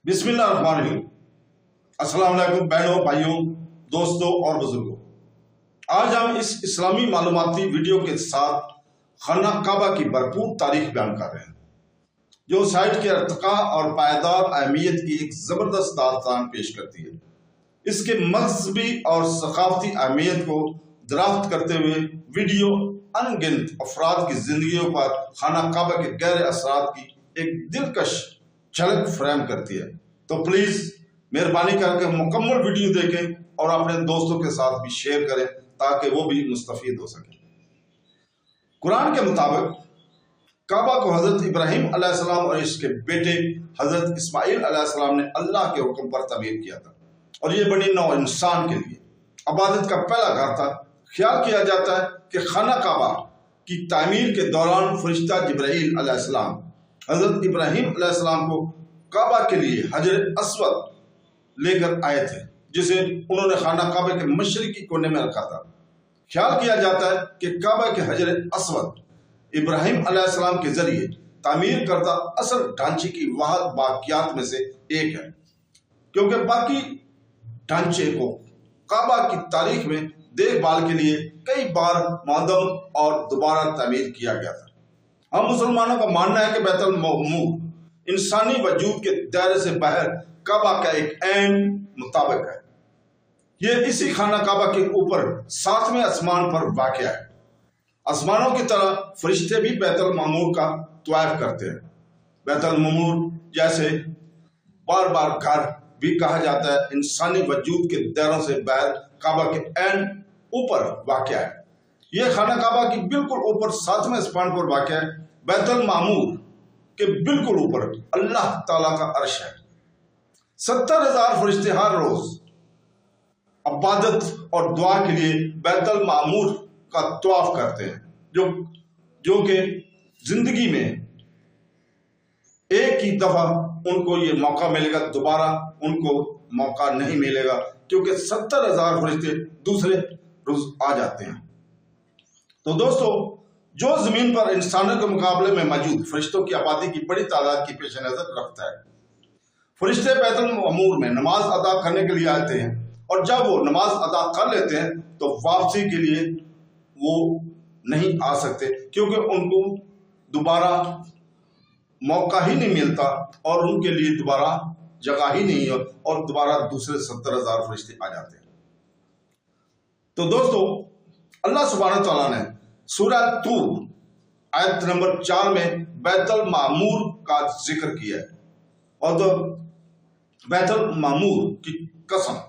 बिस्मिल्लाहिर्रहमानिर्रहीम। अस्सलाम वालेकुम बहनों, भाइयों, दोस्तों और बुजुर्गों। आज हम इस इस्लामी मालूमाती वीडियो के साथ खाना काबा की भरपूर तारीख बयान कर रहे हैं, जो साइट के अर्तका और पायदार अहमियत की एक ज़बरदस्त दास्तान पेश करती है। इसके मज़हबी और सकाफती अहमियत को दराफ्त करते हुए वीडियो अनगिनत अफराद की जिंदगियों पर खाना काबा के गहरे असरात की एक दिलकश झलक फ्रेम करती है। तो प्लीज मेहरबानी करके मुकम्मल वीडियो देखें और अपने दोस्तों के साथ भी शेयर करें ताकि वो भी मुस्तफीद हो सके। कुरान के मुताबिक काबा को हजरत इब्राहिम अलैहिस्सलाम और इसके बेटे हजरत इस्माइल अलैहिस्सलाम ने अल्लाह के हुक्म पर तमीर किया था, और ये बनी नौ इंसान के लिए इबादत का पहला घर था। ख्याल किया जाता है कि खाना काबा की तामीर के दौरान फरिश्ता जिब्राइल अलैहिस्सलाम हजरत इब्राहिम अलैहिस्सलाम को काबा के लिए हजर अस्वद लेकर आए थे, जिसे उन्होंने खाना काबा के मशरिकी कोने में रखा था। ख्याल किया जाता है कि काबा के हजर अस्वद इब्राहिम अलैहिस्सलाम के जरिए तामीर करदा असल ढांचे की वाहिद बाकियात में से एक है, क्योंकि बाकी ढांचे को काबा की तारीख में देखभाल के लिए कई बार मादम और दोबारा तामीर किया गया था। हम मुसलमानों का मानना है कि बैतुल मामूर इंसानी वजूद के दायरे से बाहर काबा का एक ऐन मुताबिक है। यह इसी खाना काबा के ऊपर 7वें आसमान पर वाक़या है। आसमानों की तरह फरिश्ते भी बैतुल मामूर का तवाफ करते हैं। बैतुल मामूर जैसे बार बार घर भी कहा जाता है, इंसानी वजूद के दायरों से बाहर काबा के ऐन ऊपर वाक़या है। यह खाना काबा की बिल्कुल ऊपर 7वें आसमान पर वाक़या है। बैतुल मामूर के बिल्कुल ऊपर अल्लाह ताला का अर्श है। 70,000 फरिश्ते हर रोज इबादत और दुआ के लिए बैतुल मामूर का तवाफ करते हैं, जो कि जिंदगी में एक ही दफा उनको ये मौका मिलेगा, दोबारा उनको मौका नहीं मिलेगा, क्योंकि 70,000 फरिश्ते दूसरे रोज आ जाते हैं। तो दोस्तों, जो जमीन पर इंसानों के मुकाबले में मौजूद फरिश्तों की आबादी की बड़ी तादाद की पेश नजर रखता है। फरिश्ते बैतुल मामूर में नमाज अदा करने के लिए आते हैं, और जब वो नमाज अदा कर लेते हैं तो वापसी के लिए वो नहीं आ सकते, क्योंकि उनको दोबारा मौका ही नहीं मिलता और उनके लिए दोबारा जगह ही नहीं है, और दोबारा दूसरे 70,000 फरिश्ते आ जाते हैं। तो दोस्तों, अल्लाह सुब्हानहू तआला ने सूरह तूर आयत नंबर 4 में बैतुल मामूर का जिक्र किया है, और तो बैतुल मामूर की कसम,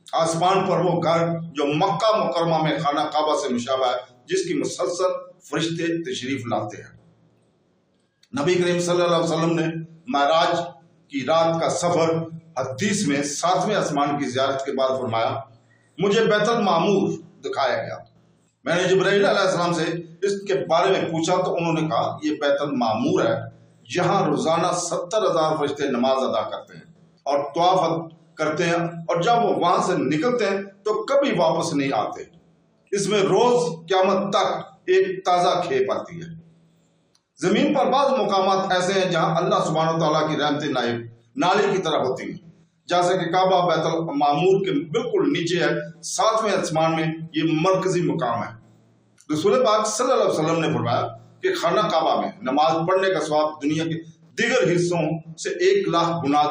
आसमान पर वो घर जो मक्का मुकरमा में खाना काबा से मुशाबह है, जिसकी मुसलसल फरिश्ते तशरीफ लाते हैं। नबी करीम सल्लल्लाहु अलैहि वसल्लम ने महराज की रात का सफर हदीस में 7वें आसमान की ज़ियारत के बाद फरमाया, मुझे बैतुल मामूर दिखाया गया। मैंने जिब्राइल अलैहिस्सलाम से इसके बारे में पूछा तो उन्होंने कहा, ये बैतुल मामूर है, जहां रोजाना 70,000 फरिश्ते नमाज अदा करते हैं और तवाफ करते हैं, और जब वो वहां से निकलते हैं तो कभी वापस नहीं आते। इसमें रोज क़यामत तक एक ताजा खेप आती है। जमीन पर बाज़ मुकामात ऐसे हैं जहां अल्लाह सुब्हानहू तआला की रहमतें नाली की तरह होती हैं, जैसे कि काबा बैतुल मामूर के बिल्कुल नीचे है। 7वें आसमान में ये मरकजी मुकाम है। रसूल पाक सल्लल्लाहु अलैहि वसल्लम ने फरमाया कि खाना काबा में नमाज पढ़ने का सवाब दुनिया के दीगर हिस्सों से 1 लाख गुना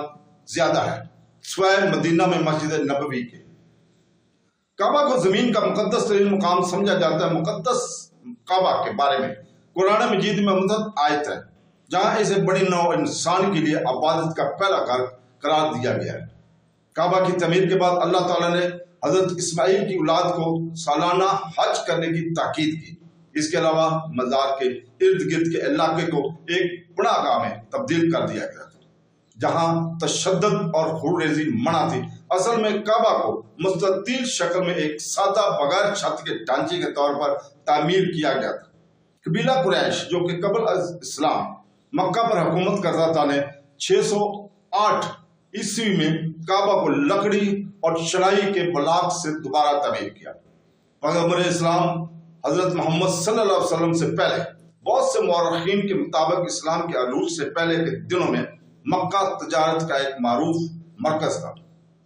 ज्यादा है, स्वयं मदीना में मस्जिद नबवी के। काबा को जमीन का मुकद्दस तरीन मुकाम समझा जाता है। मुकद्दस काबा के बारे में कुरान मजीद में मुतअद्दिद आयत है, जहां इसे बड़ी नौ इंसान के लिए इबादत का पहला घर करार दिया गया है। काबा की तमीर के बाद अल्लाह ताला ने हजरत इस्माइल की औलाद को सालाना हज करने की ताकीद की। इसके अलावा मज़ार के इर्द गिर्द के इलाके को एक बड़ागाह में तब्दील कर दिया गया था, जहां तशद्दुद और खुरेजी मना थी। असल में काबा को मुस्ततील शक्ल में एक सादा बगैर छत के ढांचे के तौर पर तामीर किया गया था। कबीला कुरैश, जो कि कबल इस्लाम मक्का पर हुकूमत करता था, ने 608 ईस्वी में काबा को लकड़ी और शराई के ब्लॉक से दोबारा तमीर किया। पैगंबर इस्लाम हजरत मोहम्मद सल्लल्लाहु अलैहि वसल्लम से पहले बहुत से मौरखीन के मुताबिक इस्लाम के अरूज से पहले के दिनों में مکہ تجارت کا ایک معروف مرکز تھا،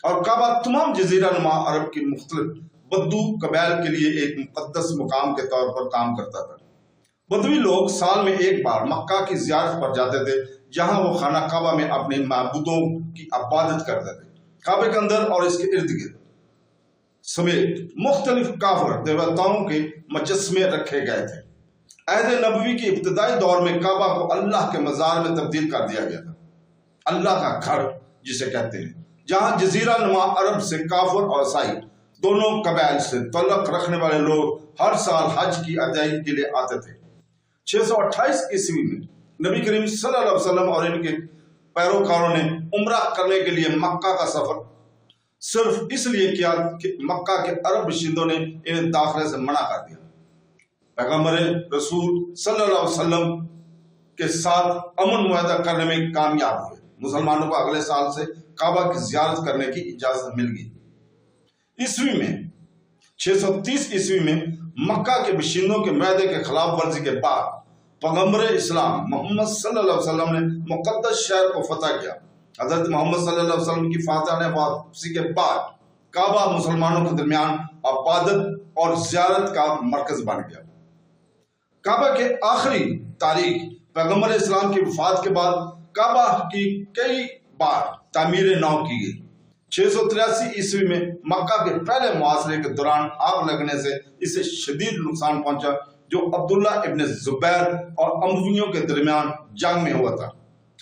اور کعبہ تمام جزیرہ نما عرب کی مختلف بدو قبائل کے لیے ایک مقدس مقام کے طور پر کام کرتا تھا۔ بدوی لوگ سال میں ایک بار مکہ کی زیارت پر جاتے تھے، جہاں وہ خانہ کعبہ میں اپنے معبودوں کی عبادت کرتے تھے۔ کعبے کے اندر اور اس کے ارد گرد سمیت مختلف کافر دیوتاؤں کے مجسمے رکھے گئے تھے۔ عہد نبوی کے ابتدائی دور میں کعبہ کو اللہ کے مزار میں تبدیل کر دیا گیا تھا، اللہ کا گھر جسے کہتے ہیں، جہاں جزیرہ نما عرب سے کافر اور عیسائی دونوں قبائل سے تعلق رکھنے والے لوگ ہر سال حج کی ادائیگی کے لیے آتے تھے۔ 628 عیسوی میں نبی کریم صلی اللہ علیہ وسلم اور ان کے پیروکاروں نے عمرہ کرنے کے لیے مکہ کا سفر صرف اس لیے کیا کہ مکہ کے عرب باشندوں نے انہیں داخلے سے منع کر دیا۔ پیغمبر رسول صلی اللہ علیہ وسلم کے ساتھ امن معاہدہ کرنے میں کامیاب ہوئے۔ مسلمانوں کو اگلے سال سے کعبہ کی زیارت کرنے کی اجازت مل گئی۔ عیسوی میں 630 عیسوی میں مکہ کے باشندوں کے معاہدے کے خلاف ورزی کے بعد پیغمبر اسلام محمد صلی اللہ علیہ وسلم نے مقدس شہر کو فتح کیا۔ حضرت محمد صلی اللہ علیہ وسلم کی فاتحانہ واپسی کے بعد کعبہ مسلمانوں کے درمیان عبادت اور زیارت کا مرکز بن گیا۔ کعبہ کے آخری تاریخ پیغمبر اسلام کی وفات کے بعد کعبہ کی کئی بار تعمیر نو کی گئی۔ 683 عیسوی میں مکہ کے پہلے محاصرے کے دوران آگ لگنے سے اسے شدید نقصان پہنچا، جو عبداللہ ابن زبیر اور امویوں کے درمیان جنگ میں ہوا تھا۔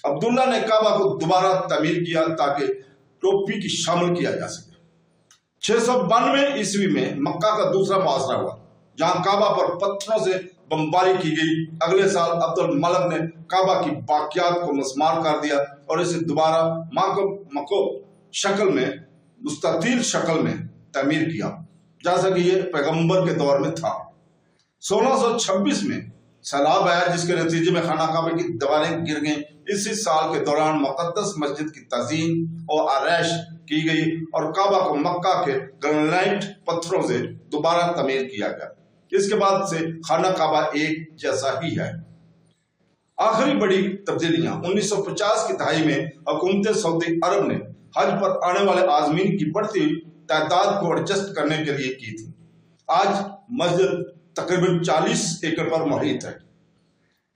عبداللہ نے کعبہ کو دوبارہ تعمیر کیا تاکہ ٹوپی کی شامل کیا جا سکے۔ 692 عیسوی میں مکہ کا دوسرا محاصرہ ہوا، جہاں کعبہ پر پتھروں سے بمباری کی گئی۔ اگلے سال عبد الملک نے کعبہ کی باقیات کو مسمار کر دیا اور اسے دوبارہ مکوب شکل میں مستطیل شکل میں تعمیر کیا، جیسا کہ یہ پیغمبر کے دور میں تھا۔ 1626 میں سیلاب آیا، جس کے نتیجے میں خانہ کعبہ کی دیواریں گر گئیں۔ اسی سال کے دوران مقدس مسجد کی تعظیم اور آرائش کی گئی اور کعبہ کو مکہ کے گرینائٹ پتھروں سے دوبارہ تعمیر کیا گیا۔ اس کے بعد سے خانہ کعبہ ایک جیسا ہی ہے۔ آخری بڑی تبدیلیاں 1950 کی دہائی میں حکومت سعودی عرب نے حج پر آنے والے عازمین کی بڑھتی تعداد کو ایڈجسٹ کرنے کے لیے کی تھی۔ آج مسجد تقریباً 40 ایکڑ پر محیط ہے۔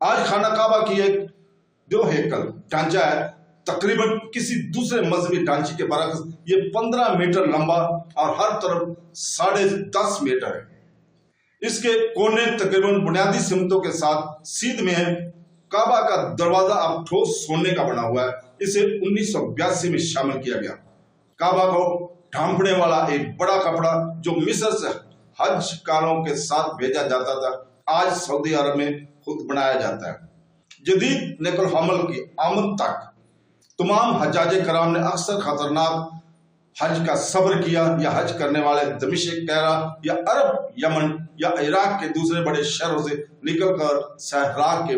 آج خانہ کعبہ کی ایک دو ہیکل ڈھانچہ ہے، تقریباً کسی دوسرے مذہبی ڈھانچے کے برعکس یہ 15 میٹر لمبا اور ہر طرف 10.5 میٹر ہے۔ اس کے کونے تقریباً بنیادی سمتوں کے ساتھ سیدھ میں ہے۔ کعبہ کا دروازہ اب ٹھوس سونے کا بنا ہوا ہے، اسے 1982 میں شامل کیا گیا۔ کعبہ کو ڈھانپنے والا ایک بڑا کپڑا جو مصر سے حج کاروں کے ساتھ بھیجا جاتا تھا، آج سعودی عرب میں خود بنایا جاتا ہے۔ جدید نقل و حمل کی آمد تک تمام حجاج کرام نے اکثر خطرناک حج کا صبر کیا، یا حج کرنے والے دمشق، قیرہ یا عرب یمن یا عراق کے دوسرے بڑے شہروں سے نکل کر صحرا کے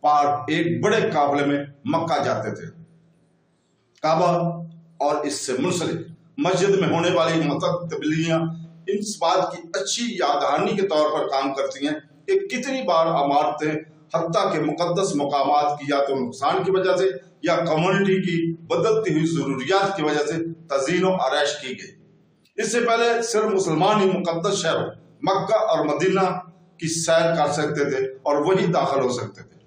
پار ایک بڑے قافلے میں مکہ جاتے تھے۔ کعبہ اور اس سے منسلک مسجد میں ہونے والی تبدیلیاں اس بات کی اچھی یاد دہانی کے طور پر کام کرتی ہیں کہ کتنی بار عمارتیں حتیٰ کہ مقدس مقامات کی یا تو نقصان کی وجہ سے یا کمیونٹی کی بدلتی ہوئی ضروریات کی وجہ سے تزئین و آرائش کی گئی۔ اس سے پہلے صرف مسلمان ہی مقدس شہروں مکہ اور مدینہ کی سیر کر سکتے تھے اور وہی داخل ہو سکتے تھے،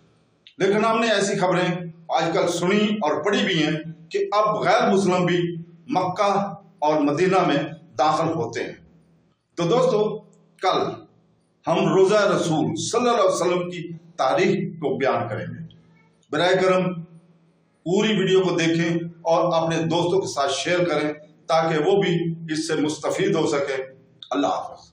لیکن ہم نے ایسی خبریں آج کل سنی اور پڑھی بھی ہیں کہ اب غیر مسلم بھی مکہ اور مدینہ میں داخل ہوتے ہیں۔ تو دوستو، کل ہم روزہ رسول صلی اللہ علیہ وسلم کی تاریخ کو بیان کریں گے۔ براہ کرم پوری ویڈیو کو دیکھیں اور اپنے دوستوں کے ساتھ شیئر کریں تاکہ وہ بھی اس سے مستفید ہو سکیں۔ اللہ حافظ۔